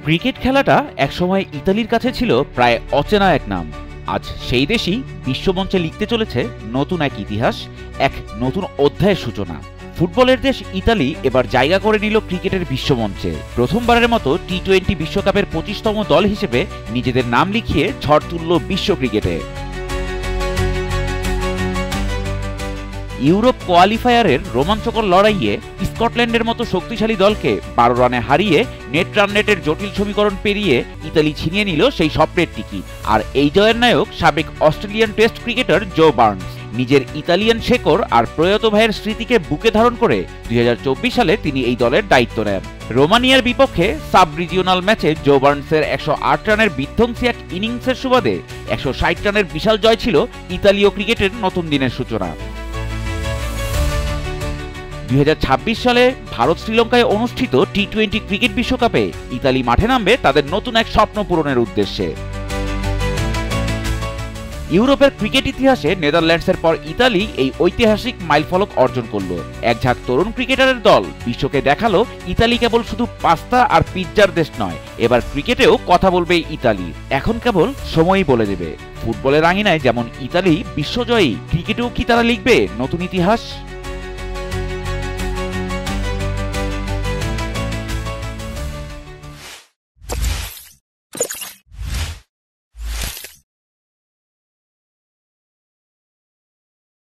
Cricket খেলাটা একসময় ইতালির কাছে ছিল প্রায় অচেনা এক নাম। আজ সেই দেশই বিশ্বমঞ্চে লিখতে চলেছে নতুন এক ইতিহাস, এক নতুন অধ্যায়ের সূচনা। ফুটবলের দেশ ইতালি এবার জায়গা করে নিল ক্রিকেটের বিশ্বমঞ্চে। প্রথমবারের মতো টি-20 বিশ্বকাপের 25তম দল হিসেবে নিজেদের নাম লিখিয়ে ঝড় তুলল বিশ্ব ক্রিকেটে। ইউরোপ কোয়ালিফায়ারের রোমাঞ্চকর লড়াইয়ে স্কটল্যান্ডের মতো শক্তিশালী দলকে 12 রানে হারিয়ে নেট রান রেটের জটিল সমীকরণ পেরিয়ে ইতালি ছিনিয়ে নিল সেই স্বপ্নের টিকিট। আর এই জয়ের নায়ক সাবেক অস্ট্রেলিয়ান টেস্ট ক্রিকেটার জো বার্নস। নিজের ইতালিয়ান শেকড় আর প্রয়াত ভাইয়ের স্মৃতিকে বুকে ধারণ করে 2024 সালে তিনি এই দলের দায়িত্ব নেন। রোমানিয়ার বিপক্ষে সাব রিজিওনাল ম্যাচে জো বার্নসের 108 রানের বিধ্বংসী এক ইনিংসের সুবাদে 160 রানের বিশাল জয় ছিল ইতালীয় ক্রিকেটের নতুন দিনের সূচনা। 2026 সালে ভারত শ্রীলঙ্কায় অনুষ্ঠিত টি-20 ক্রিকেট বিশ্বকাপে ইতালি মাঠে নামবে তাদের নতুন এক স্বপ্ন পূরণের উদ্দেশ্যে। ইউরোপের ক্রিকেট ইতিহাসে নেদারল্যান্ডসের পর ইতালি এই ঐতিহাসিক মাইলফলক অর্জন করল। এক ঝাঁক তরুণ ক্রিকেটারের দল বিশ্বকে দেখালো ইতালি কেবল শুধু পাস্তা আর পিৎজার দেশ নয়, এবার ক্রিকেটেও কথা বলবে ইতালি। এখন কেবল সময়ই বলে দেবে। ফুটবলের আঙিনায় যেমন ইতালি বিশ্বজয়ী, ক্রিকেটেও কি তারা লিখবে নতুন ইতিহাস?